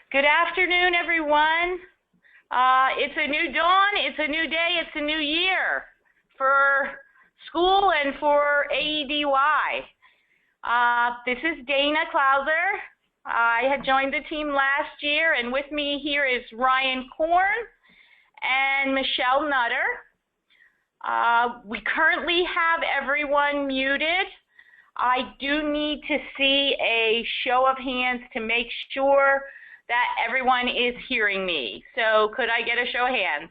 Good afternoon, everyone. It's a new dawn, it's a new day, it's a new year for school and for AEDY. This is Dana Klauser. I had joined the team last year, and with me here is Ryan Korn and Michelle Nutter. We currently have everyone muted. I do need to see a show of hands to make sure that everyone is hearing me. So could I get a show of hands?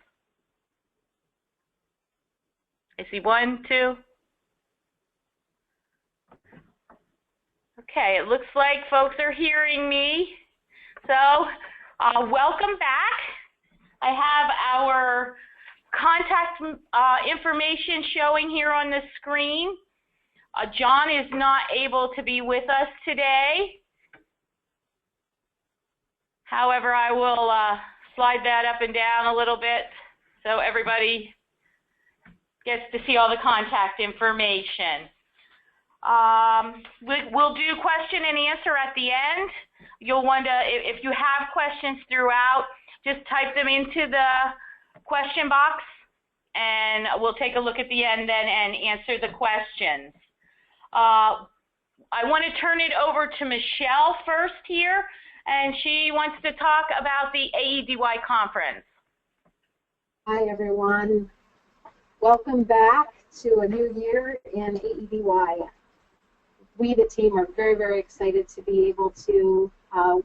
I see 1, 2. Okay, it looks like folks are hearing me. So welcome back. I have our contact information showing here on the screen. John is not able to be with us today. However, I will slide that up and down a little bit so everybody gets to see all the contact information. We'll do question and answer at the end. You'll want to, if you have questions throughout, just type them into the question box, and we'll take a look at the end then and answer the questions. I want to turn it over to Michelle first here, and she wants to talk about the AEDY conference. Hi, everyone. Welcome back to a new year in AEDY. We, the team, are very, very excited to be able to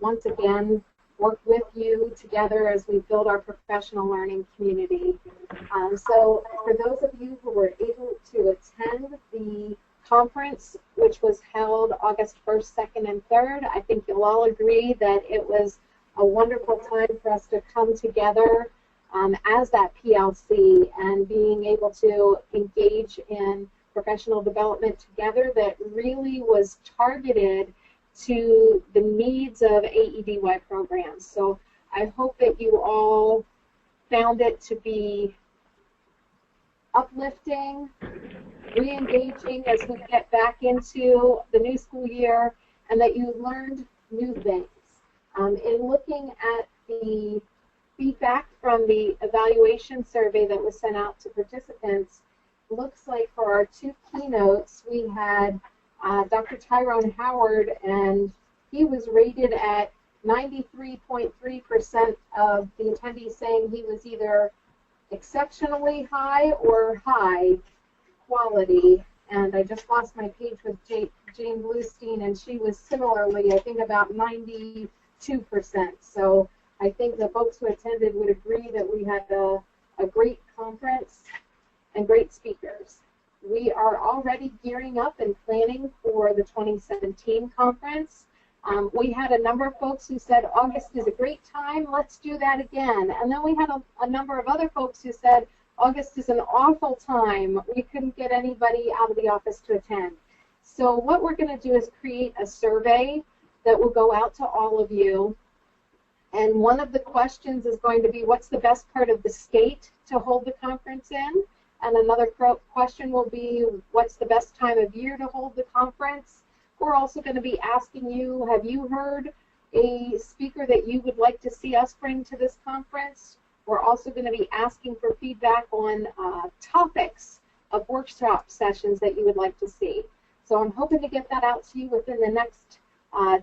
once again work with you together as we build our professional learning community. So for those of you who were able to attend the conference, which was held August 1st, 2nd, and 3rd, I think you'll all agree that it was a wonderful time for us to come together as that PLC and being able to engage in professional development together that really was targeted to the needs of AEDY programs. So I hope that you all found it to be uplifting, re-engaging as we get back into the new school year, and that you learned new things. In looking at the feedback from the evaluation survey that was sent out to participants, looks like for our 2 keynotes, we had Dr. Tyrone Howard, and he was rated at 93.3% of the attendees saying he was either exceptionally high or high quality. And I just lost my page with Jane Bluestein, and she was similarly, I think, about 92%. So I think the folks who attended would agree that we had a great conference and great speakers. We are already gearing up and planning for the 2017 conference. We had a number of folks who said August is a great time, let's do that again. And then we had a number of other folks who said August is an awful time, we couldn't get anybody out of the office to attend. So what we're going to do is create a survey that will go out to all of you. And one of the questions is going to be, what's the best part of the state to hold the conference in? And another question will be, what's the best time of year to hold the conference? We're also going to be asking you, have you heard a speaker that you would like to see us bring to this conference? We're also going to be asking for feedback on topics of workshop sessions that you would like to see. So I'm hoping to get that out to you within the next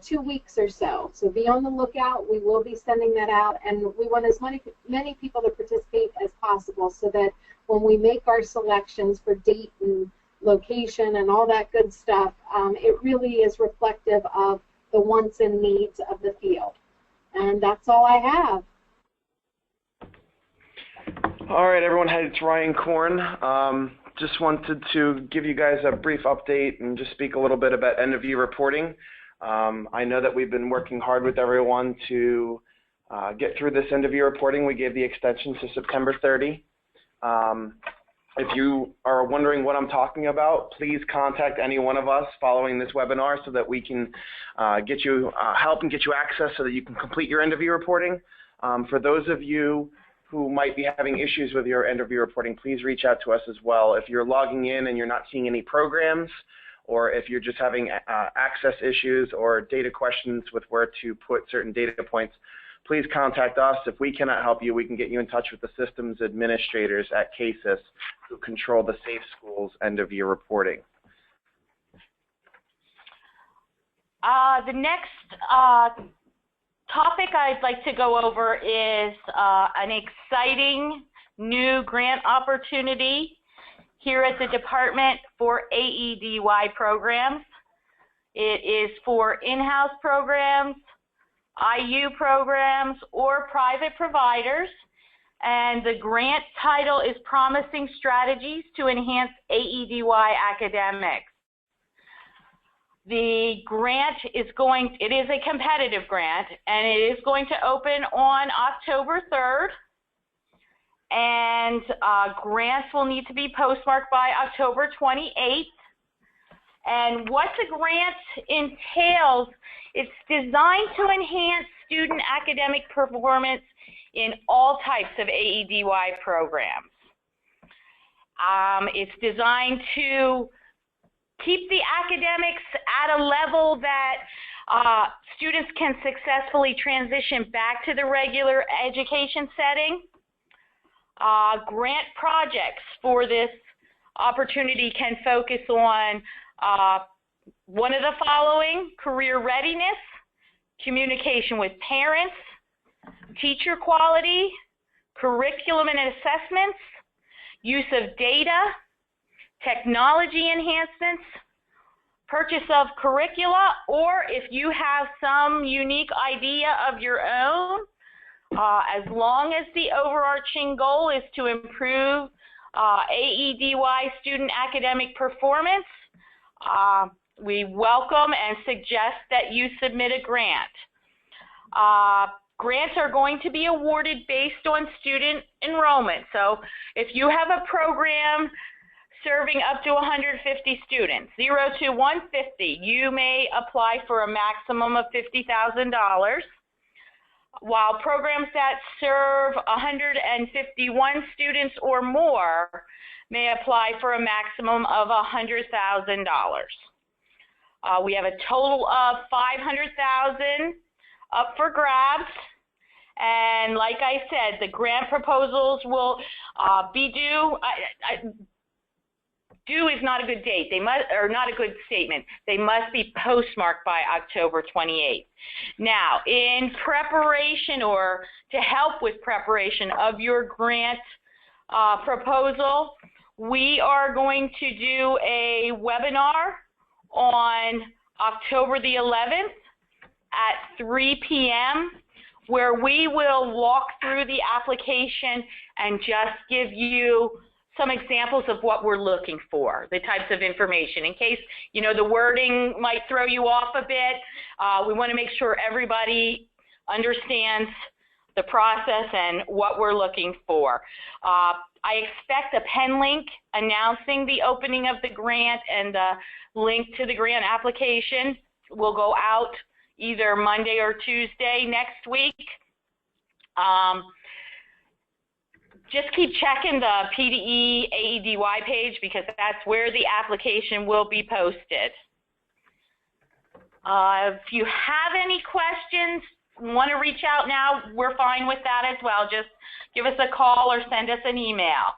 2 weeks or so. So be on the lookout. We will be sending that out, and we want as many people to participate as possible so that when we make our selections for date and location and all that good stuff, it really is reflective of the wants and needs of the field. And that's all I have. All right, everyone. Hey, it's Ryan Korn. Just wanted to give you guys a brief update and just speak a little bit about end-of-year reporting. I know that we've been working hard with everyone to get through this end-of-year reporting. We gave the extension to September 30. If you are wondering what I'm talking about, please contact any one of us following this webinar so that we can get you help and get you access so that you can complete your end-of-year reporting. For those of you who might be having issues with your end-of-year reporting, please reach out to us as well. If you're logging in and you're not seeing any programs, or if you're just having access issues or data questions with where to put certain data points, please contact us. If we cannot help you, we can get you in touch with the systems administrators at CASIS who control the Safe Schools end-of-year reporting. The next topic I'd like to go over is an exciting new grant opportunity here at the department for AEDY programs. It is for in-house programs, IU programs, or private providers, and the grant title is Promising Strategies to Enhance AEDY Academics. The grant is it is a competitive grant, and it is going to open on October 3rd. And grants will need to be postmarked by October 28th. And what the grant entails, it's designed to enhance student academic performance in all types of AEDY programs. It's designed to keep the academics at a level that students can successfully transition back to the regular education setting. Grant projects for this opportunity can focus on one of the following: career readiness, communication with parents, teacher quality, curriculum and assessments, use of data, technology enhancements, purchase of curricula, or if you have some unique idea of your own, as long as the overarching goal is to improve AEDY student academic performance, we welcome and suggest that you submit a grant. Grants are going to be awarded based on student enrollment. So if you have a program serving up to 150 students, 0 to 150, you may apply for a maximum of $50,000. While programs that serve 151 students or more may apply for a maximum of $100,000. We have a total of $500,000 up for grabs, and like I said, the grant proposals will be due. Due is not a good date. They must, or not a good statement. They must be postmarked by October 28th. Now, in preparation or to help with preparation of your grant proposal, we are going to do a webinar on October the 11th at 3 p.m. where we will walk through the application and just give you some examples of what we're looking for, the types of information. In case, you know, the wording might throw you off a bit, we want to make sure everybody understands the process and what we're looking for. I expect a pen link announcing the opening of the grant and the link to the grant application will go out either Monday or Tuesday next week. Just keep checking the PDE AEDY page because that's where the application will be posted. If you have any questions, want to reach out now, we're fine with that as well. Just give us a call or send us an email.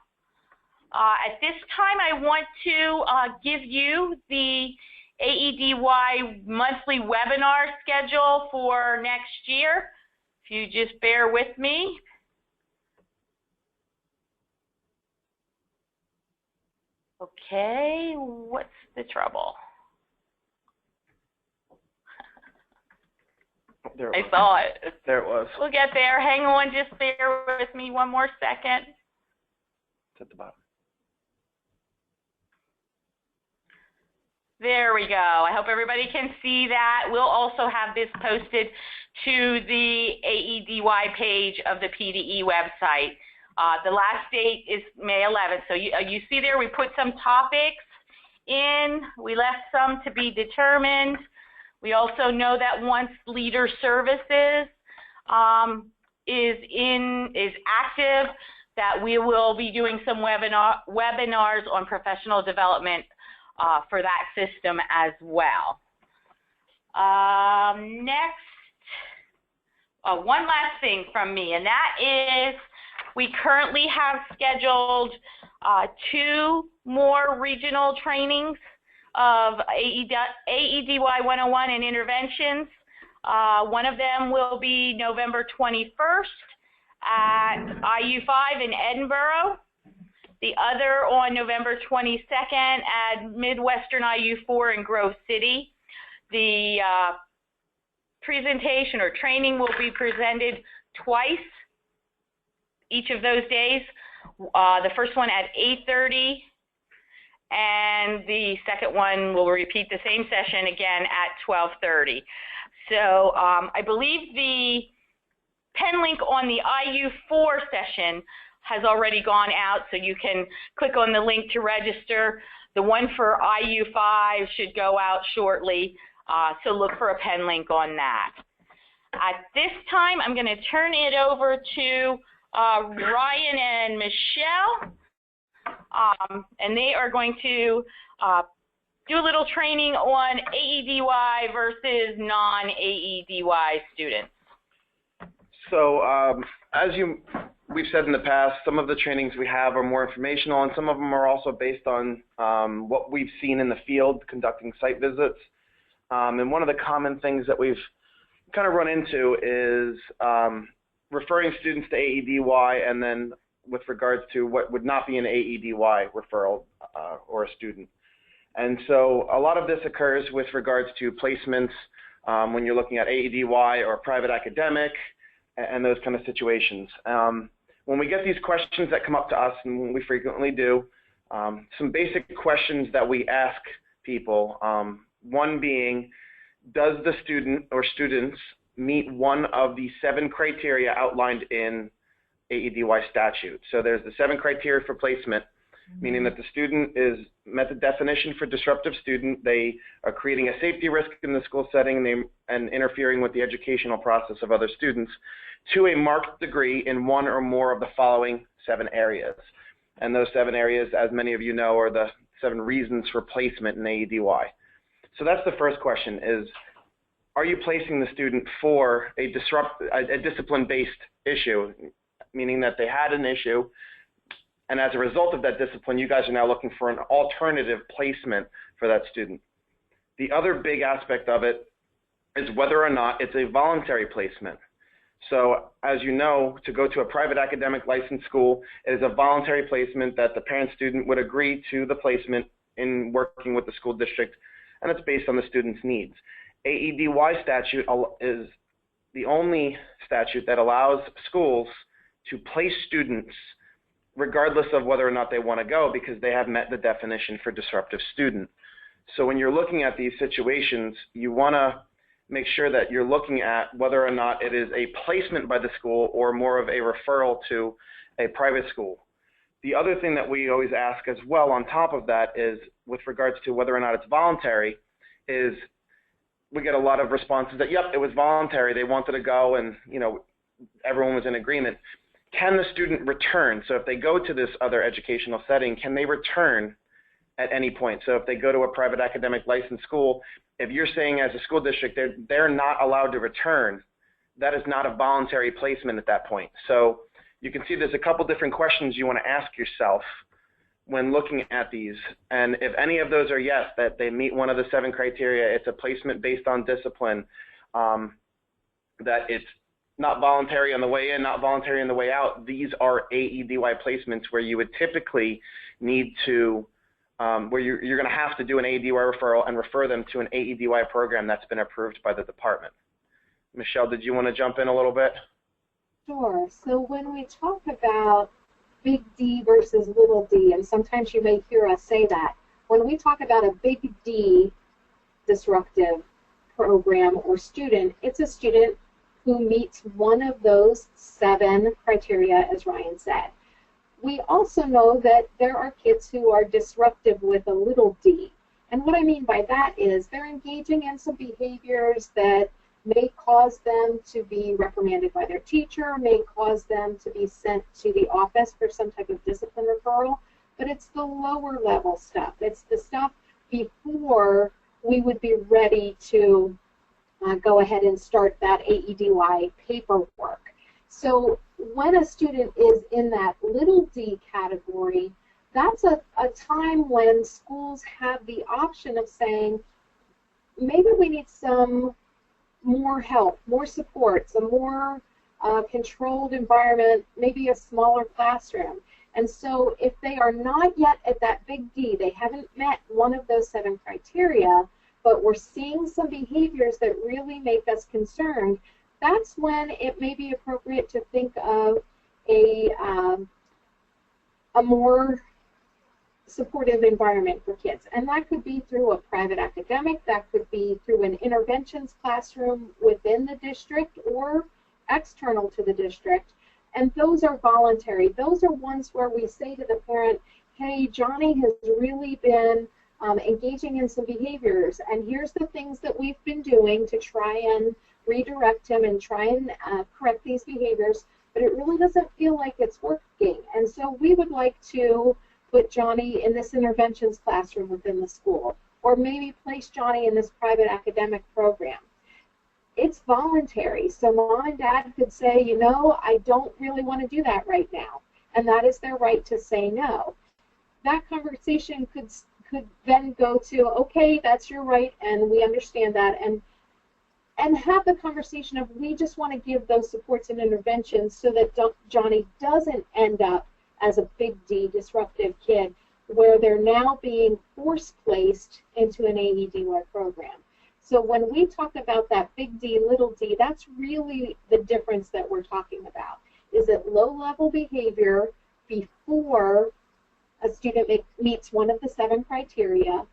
At this time, I want to give you the AEDY monthly webinar schedule for next year. If you just bear with me. Okay, what's the trouble? I saw it. There it was. We'll get there. Hang on, just bear with me one more second. It's at the bottom. There we go. I hope everybody can see that. We'll also have this posted to the AEDY page of the PDE website. The last date is May 11th. So you see there we put some topics in. We left some to be determined. We also know that once Leader Services is active, that we will be doing some webinars on professional development for that system as well. Next, one last thing from me, and that is we currently have scheduled 2 more regional trainings of AEDY 101 and interventions. One of them will be November 21st at IU5 in Edinburgh. The other on November 22nd at Midwestern IU4 in Grove City. The presentation or training will be presented twice each of those days. The first one at 8:30, and the second one will repeat the same session again at 12:30. So I believe the pen link on the IU4 session has already gone out, so you can click on the link to register. The one for IU5 should go out shortly, so look for a pen link on that. At this time, I'm going to turn it over to Ryan and Michelle, and they are going to do a little training on AEDY versus non-AEDY students. So as we've said in the past, some of the trainings we have are more informational, and some of them are also based on what we've seen in the field conducting site visits. And one of the common things that we've kind of run into is referring students to AEDY, and then with regards to what would not be an AEDY referral or a student. And so a lot of this occurs with regards to placements when you're looking at AEDY or private academic and those kind of situations. When we get these questions that come up to us, and we frequently do, some basic questions that we ask people, one being, does the student or students meet one of the 7 criteria outlined in AEDY statute? So there's the 7 criteria for placement, meaning that the student is met the definition for disruptive student. They are creating a safety risk in the school setting and interfering with the educational process of other students to a marked degree in one or more of the following 7 areas. And those 7 areas, as many of you know, are the 7 reasons for placement in AEDY. So that's the first question is, are you placing the student for a discipline-based issue, meaning that they had an issue, and as a result of that discipline, you guys are now looking for an alternative placement for that student. The other big aspect of it is whether or not it's a voluntary placement. So as you know, to go to a private academic licensed school, it is a voluntary placement that the parent student would agree to the placement in working with the school district, and it's based on the student's needs. AEDY statute is the only statute that allows schools to place students regardless of whether or not they want to go, because they have met the definition for disruptive student. So when you're looking at these situations, you want to make sure that you're looking at whether or not it is a placement by the school or more of a referral to a private school. The other thing that we always ask as well on top of that is, with regards to whether or not it's voluntary, is we get a lot of responses that, yep, it was voluntary, they wanted to go, and everyone was in agreement. Can the student return? So if they go to this other educational setting, can they return at any point? So if they go to a private academic licensed school, if you're saying as a school district they're not allowed to return, that is not a voluntary placement at that point. So you can see there's a couple different questions you want to ask yourself when looking at these. And if any of those are yes, that they meet one of the 7 criteria, it's a placement based on discipline, that it's not voluntary on the way in, not voluntary on the way out, these are AEDY placements where you would typically need to, where you're going to have to do an AEDY referral and refer them to an AEDY program that's been approved by the department. Michelle, did you want to jump in a little bit? Sure. So when we talk about big D versus little d, and sometimes you may hear us say that, when we talk about a big D disruptive program or student, it's a student who meets one of those 7 criteria, as Ryan said. We also know that there are kids who are disruptive with a little d. And what I mean by that is they're engaging in some behaviors that may cause them to be reprimanded by their teacher, may cause them to be sent to the office for some type of discipline referral, but it's the lower level stuff. It's the stuff before we would be ready to go ahead and start that AEDY paperwork. So when a student is in that little d category, that's a time when schools have the option of saying, maybe we need some more help, more support, some more controlled environment, maybe a smaller classroom. And so if they are not yet at that big D, they haven't met one of those 7 criteria, but we're seeing some behaviors that really make us concerned, that's when it may be appropriate to think of a more supportive environment for kids. And that could be through a private academic, that could be through an interventions classroom within the district or external to the district. And those are voluntary. Those are ones where we say to the parent, hey, Johnny has really been engaging in some behaviors, and here's the things that we've been doing to try and redirect him and try and correct these behaviors, but it really doesn't feel like it's working. And so we would like to put Johnny in this interventions classroom within the school, or maybe place Johnny in this private academic program. It's voluntary, so mom and dad could say, you know, I don't really want to do that right now, and that is their right to say no. That conversation could then go to, okay, that's your right, and we understand that, and have the conversation of, we just want to give those supports and interventions so that Johnny doesn't end up as a big D disruptive kid where they're now being force-placed into an AEDY program. So when we talk about that big D, little d, that's really the difference that we're talking about. Is it low-level behavior before a student meets one of the 7 criteria,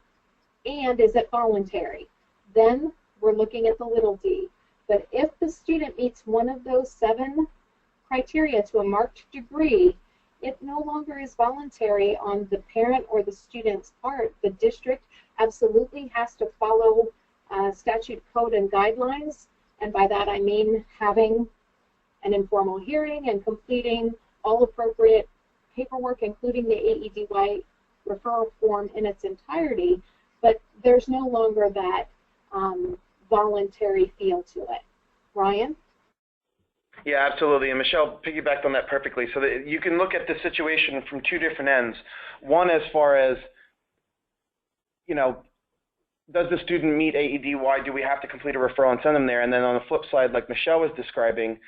and is it voluntary? Then we're looking at the little d. But if the student meets one of those 7 criteria to a marked degree, it no longer is voluntary on the parent or the student's part. The district absolutely has to follow statute, code, and guidelines, and by that I mean having an informal hearing and completing all appropriate paperwork, including the AEDY referral form in its entirety, but there's no longer that voluntary feel to it. Ryan? Yeah, absolutely. And Michelle piggybacked on that perfectly. So that you can look at the situation from 2 different ends. One, as far as, you know, does the student meet AEDY? Do we have to complete a referral and send them there? And then on the flip side, like Michelle was describing,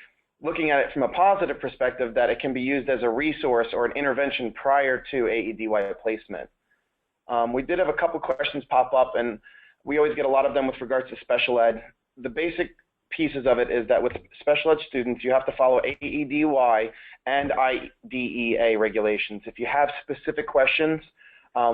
looking at it from a positive perspective, that it can be used as a resource or an intervention prior to AEDY placement. We did have a couple questions pop up, and we always get a lot of them with regards to special ed. The basic pieces of it is that with special ed students, you have to follow AEDY and IDEA regulations. If you have specific questions,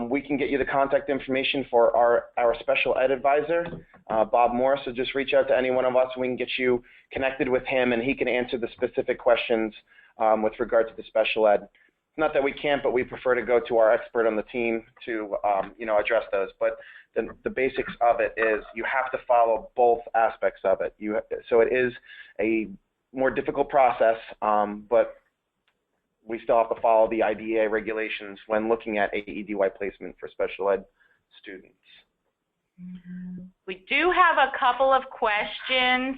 we can get you the contact information for our special ed advisor, Bob Moore. So just reach out to any one of us. We can get you connected with him, and he can answer the specific questions with regard to the special ed. Not that we can't, but we prefer to go to our expert on the team to address those. But the basics of it is you have to follow both aspects of it. So it is a more difficult process, but we still have to follow the IDEA regulations when looking at AEDY placement for special ed students. We do have a couple of questions.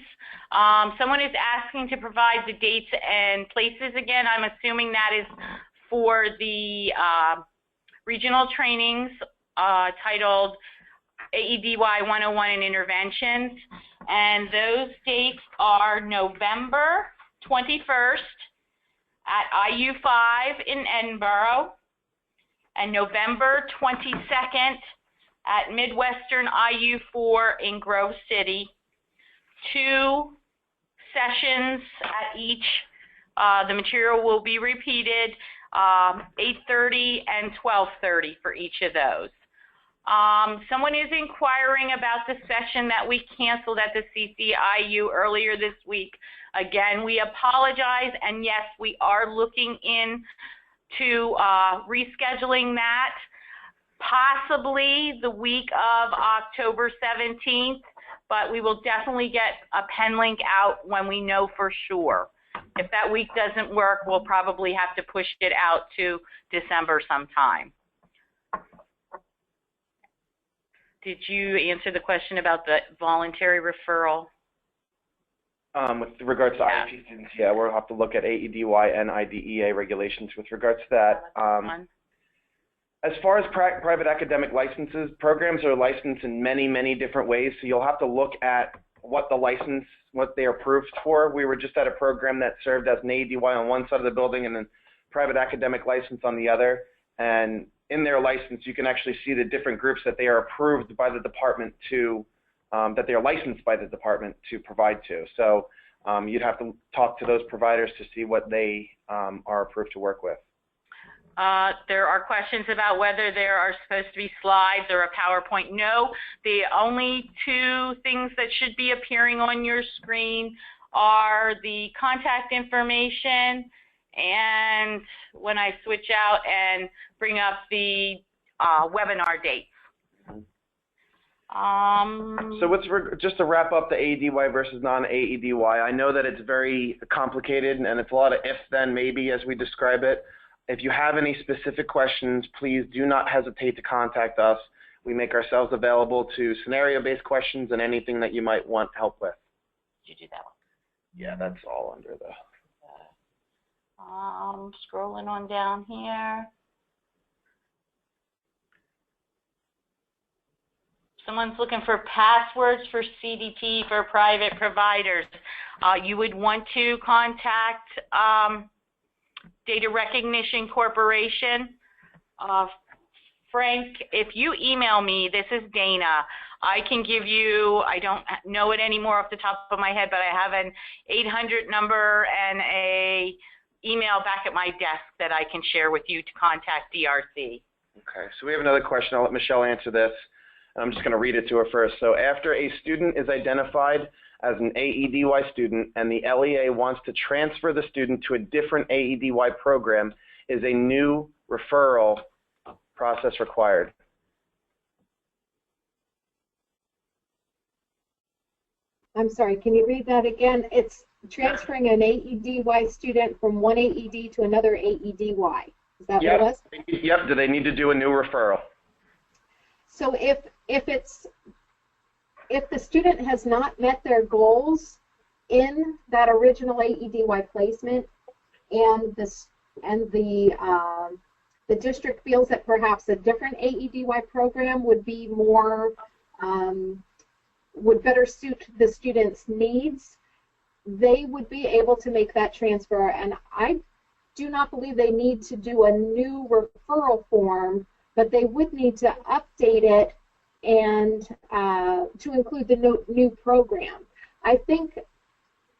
Someone is asking to provide the dates and places again. I'm assuming that is for the regional trainings titled AEDY 101 and Interventions. And those dates are November 21st at IU5 in Edinburgh, and November 22nd at Midwestern IU4 in Grove City. 2 sessions at each. The material will be repeated 8:30 and 12:30 for each of those. Someone is inquiring about the session that we canceled at the CCIU earlier this week. Again, we apologize, and yes, we are looking into rescheduling that, possibly the week of October 17th, but we will definitely get a pen link out when we know for sure. If that week doesn't work, we'll probably have to push it out to December sometime. Did you answer the question about the voluntary referral? With regards to IEP students, yeah, we'll have to look at AEDY and IDEA regulations with regards to that. As far as private academic licenses, programs are licensed in many, many different ways, so you'll have to look at what they're approved for. We were just at a program that served as an AEDY on one side of the building and then private academic license on the other, and in their license, you can actually see the different groups that they are approved by the department to, that they are licensed by the department to provide to. So you'd have to talk to those providers to see what they are approved to work with. There are questions about whether there are supposed to be slides or a PowerPoint. No, the only two things that should be appearing on your screen are the contact information and when I switch out and bring up the webinar dates. So just to wrap up the AEDY versus non-AEDY, I know that it's very complicated and it's a lot of if, then, maybe as we describe it. If you have any specific questions, please do not hesitate to contact us. We make ourselves available to scenario-based questions and anything that you might want help with. Did you do that one? Yeah, that's all under the... Scrolling on down here. Someone's looking for passwords for CDT for private providers. You would want to contact Data Recognition Corporation. Frank, if you email me, this is Dana, I can give you, I don't know it anymore off the top of my head, but I have an 800 number and a email back at my desk that I can share with you to contact DRC. Okay, so we have another question. I'll let Michelle answer this. I'm just going to read it to her first. So after a student is identified as an AEDY student and the LEA wants to transfer the student to a different AEDY program, is a new referral process required? I'm sorry, can you read that again? It's transferring an AEDY student from one AED to another AEDY. Is that what it was? Yep. Do they need to do a new referral? So if the student has not met their goals in that original AEDY placement, and the district feels that perhaps a different AEDY program would be more would better suit the student's needs, they would be able to make that transfer. And I do not believe they need to do a new referral form, but they would need to update it and to include the new program. I think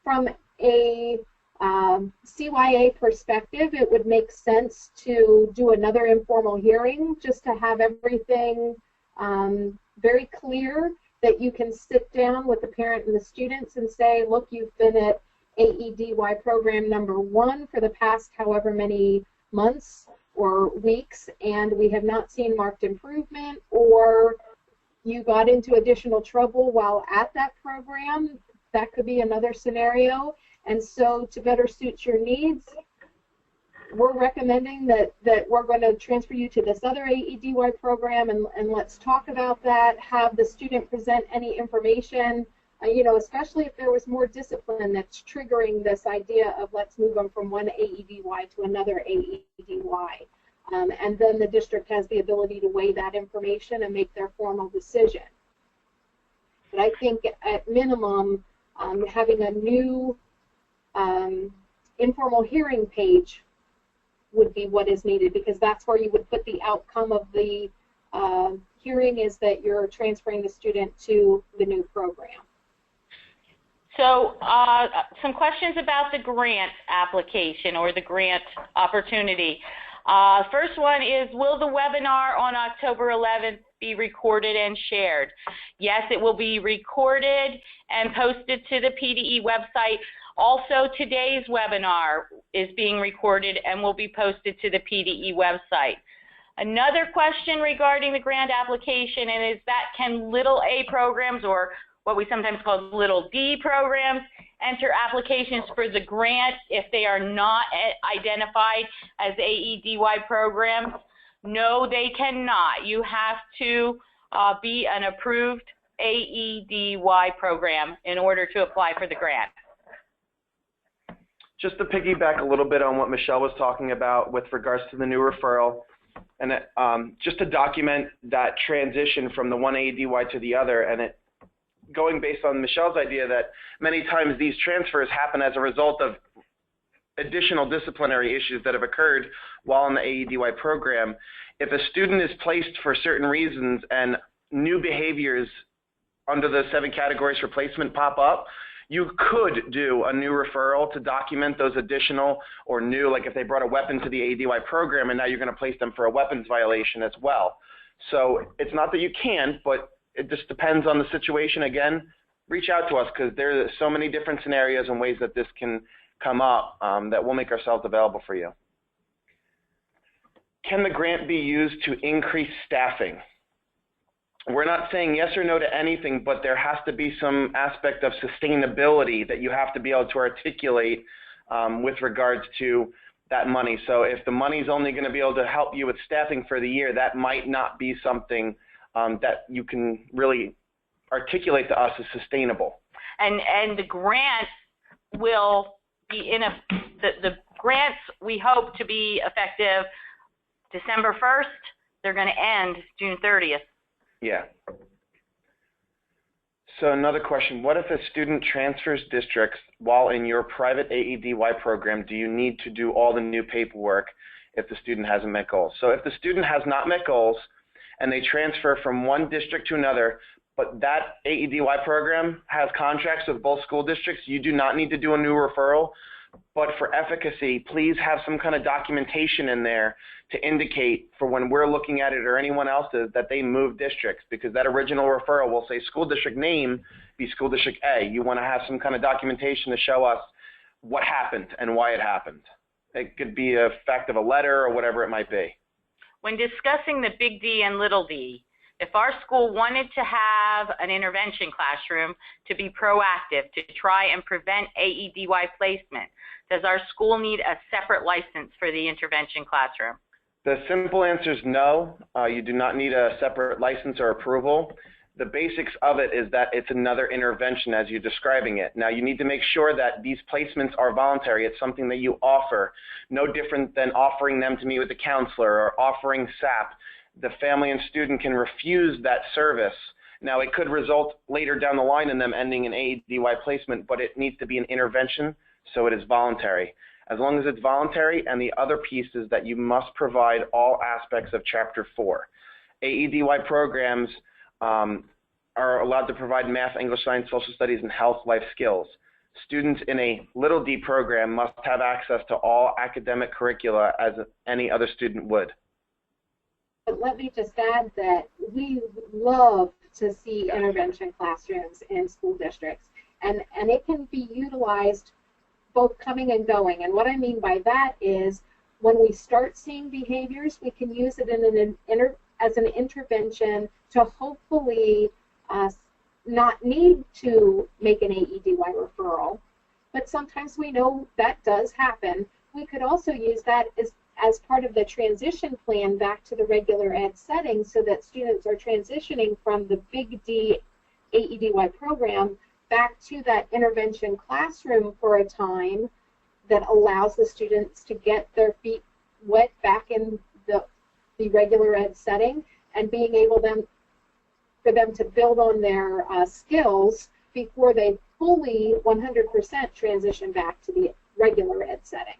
from a CYA perspective, it would make sense to do another informal hearing just to have everything very clear, that you can sit down with the parent and the students and say, look, you've been at AEDY program number 1 for the past however many months or weeks, and we have not seen marked improvement, or you got into additional trouble while at that program. That could be another scenario. And so to better suit your needs, we're recommending that we're going to transfer you to this other AEDY program, and let's talk about that, have the student present any information, you know, especially if there was more discipline that's triggering this idea of let's move them from one AEDY to another AEDY. And then the district has the ability to weigh that information and make their formal decision. But I think at minimum, having a new informal hearing page would be what is needed, because that's where you would put the outcome of the hearing, is that you're transferring the student to the new program. So some questions about the grant application or the grant opportunity. First one is, will the webinar on October 11th be recorded and shared? Yes, it will be recorded and posted to the PDE website. Also, today's webinar is being recorded and will be posted to the PDE website. Another question regarding the grant application is that can little A programs, or what we sometimes call little D programs, enter applications for the grant if they are not identified as AEDY programs? No, they cannot. You have to be an approved AEDY program in order to apply for the grant. Just to piggyback a little bit on what Michelle was talking about with regards to the new referral, and just to document that transition from the one AEDY to the other, and it going based on Michelle's idea that many times these transfers happen as a result of additional disciplinary issues that have occurred while in the AEDY program. If a student is placed for certain reasons and new behaviors under the 7 categories for placement pop up, you could do a new referral to document those additional or new, like if they brought a weapon to the AEDY program and now you're going to place them for a weapons violation as well. So it's not that you can't, but it just depends on the situation. Again, reach out to us because there are so many different scenarios and ways that this can come up that we'll make ourselves available for you. Can the grant be used to increase staffing? We're not saying yes or no to anything, but there has to be some aspect of sustainability that you have to be able to articulate with regards to that money. So if the money is only going to be able to help you with staffing for the year, that might not be something that you can really articulate to us as sustainable. And the grant will be the grants we hope to be effective December 1st. They're going to end June 30th. Yeah. So another question, what if a student transfers districts while in your private AEDY program? Do you need to do all the new paperwork if the student hasn't met goals? So if the student has not met goals and they transfer from one district to another, but that AEDY program has contracts with both school districts, you do not need to do a new referral. But for efficacy, please have some kind of documentation in there to indicate for when we're looking at it or anyone else is that they move districts, because that original referral will say school district name be school district A. You want to have some kind of documentation to show us what happened and why it happened. It could be a fact of a letter or whatever it might be. When discussing the big D and little d, if our school wanted to have an intervention classroom to be proactive to try and prevent AEDY placement, does our school need a separate license for the intervention classroom? The simple answer is no. You do not need a separate license or approval. The basics of it is that it's another intervention as you're describing it. Now, you need to make sure that these placements are voluntary. It's something that you offer, no different than offering them to meet with a counselor or offering SAP. The family and student can refuse that service. Now, it could result later down the line in them ending an AEDY placement, but it needs to be an intervention, so it is voluntary. As long as it's voluntary, and the other piece is that you must provide all aspects of Chapter 4. AEDY programs are allowed to provide math, English, science, social studies, and health life skills. Students in a little d program must have access to all academic curricula as any other student would. But let me just add that we love to see intervention classrooms in school districts, and it can be utilized both coming and going. And what I mean by that is when we start seeing behaviors, we can use it as an intervention to hopefully not need to make an AEDY referral. But sometimes we know that does happen. We could also use that as part of the transition plan back to the regular ed setting so that students are transitioning from the big D AEDY program back to that intervention classroom for a time that allows the students to get their feet wet back in the regular ed setting and being able for them to build on their skills before they fully 100% transition back to the regular ed setting.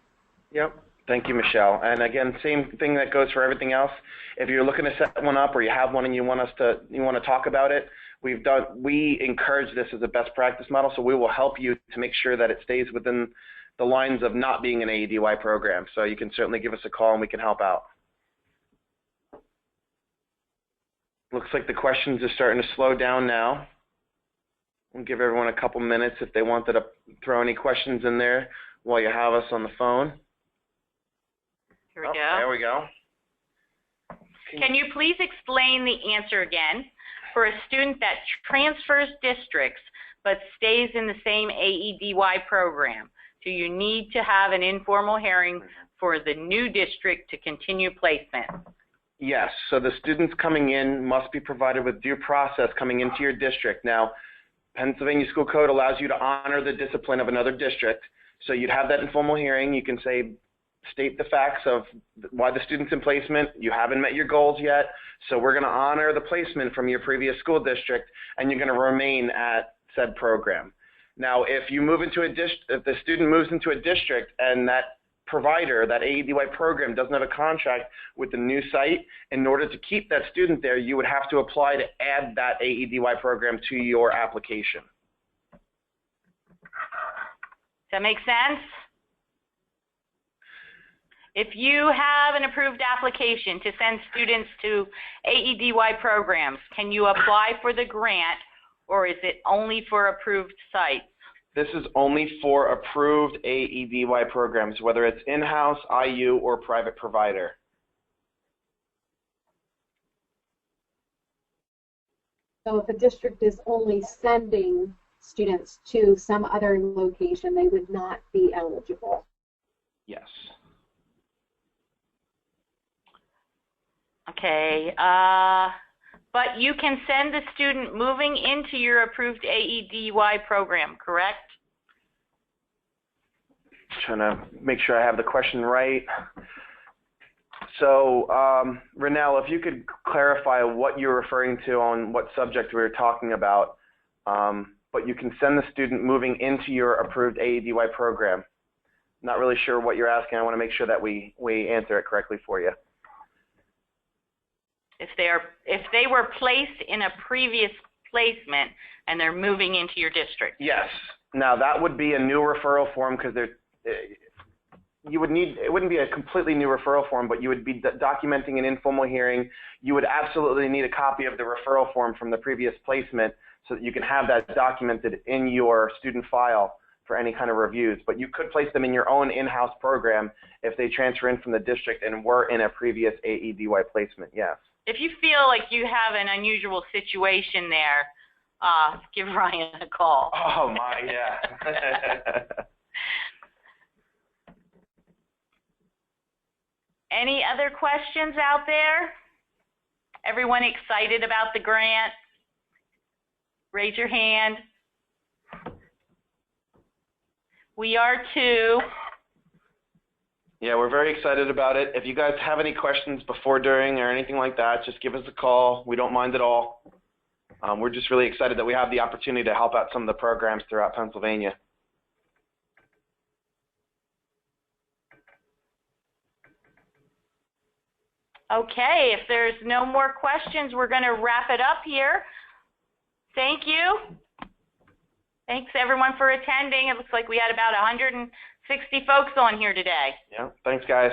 Yep. Thank you, Michelle. And again, same thing that goes for everything else. If you're looking to set one up or you have one and you want to talk about it, we encourage this as a best practice model, so we will help you to make sure that it stays within the lines of not being an AEDY program. So you can certainly give us a call and we can help out. Looks like the questions are starting to slow down now. We'll give everyone a couple minutes if they wanted to throw any questions in there while you have us on the phone. Here we go. There we go. Can you please explain the answer again? For a student that transfers districts but stays in the same AEDY program, do you need to have an informal hearing for the new district to continue placement? Yes. So the students coming in must be provided with due process coming into your district. Now, Pennsylvania School Code allows you to honor the discipline of another district. So you'd have that informal hearing. You can say, state the facts of why the student's in placement. You haven't met your goals yet, so we're going to honor the placement from your previous school district, and you're going to remain at said program. Now, if you move into if the student moves into a district and that provider, that AEDY program, doesn't have a contract with the new site, in order to keep that student there, you would have to apply to add that AEDY program to your application. Does that make sense? If you have an approved application to send students to AEDY programs, can you apply for the grant, or is it only for approved sites? This is only for approved AEDY programs, whether it's in-house, IU, or private provider. So if a district is only sending students to some other location, they would not be eligible. Yes. Okay, but you can send the student moving into your approved AEDY program, correct? Trying to make sure I have the question right. So, Renelle, if you could clarify what you're referring to on what subject we were talking about, but you can send the student moving into your approved AEDY program. Not really sure what you're asking. I want to make sure that we answer it correctly for you. If they were placed in a previous placement and they're moving into your district. Yes. Now that would be a new referral form, because it wouldn't be a completely new referral form, but you would be documenting an informal hearing. You would absolutely need a copy of the referral form from the previous placement so that you can have that documented in your student file for any kind of reviews. But you could place them in your own in-house program if they transfer in from the district and were in a previous AEDY placement, yes. If you feel like you have an unusual situation there, give Ryan a call. Oh my, yeah. Any other questions out there? Everyone excited about the grant? Raise your hand. We are too. Yeah, we're very excited about it. If you guys have any questions before, during, or anything like that, just give us a call. We don't mind at all. We're just really excited that we have the opportunity to help out some of the programs throughout Pennsylvania. Okay, if there's no more questions, we're going to wrap it up here. Thank you. Thanks everyone for attending. It looks like we had about 160 folks on here today. Yeah, thanks guys.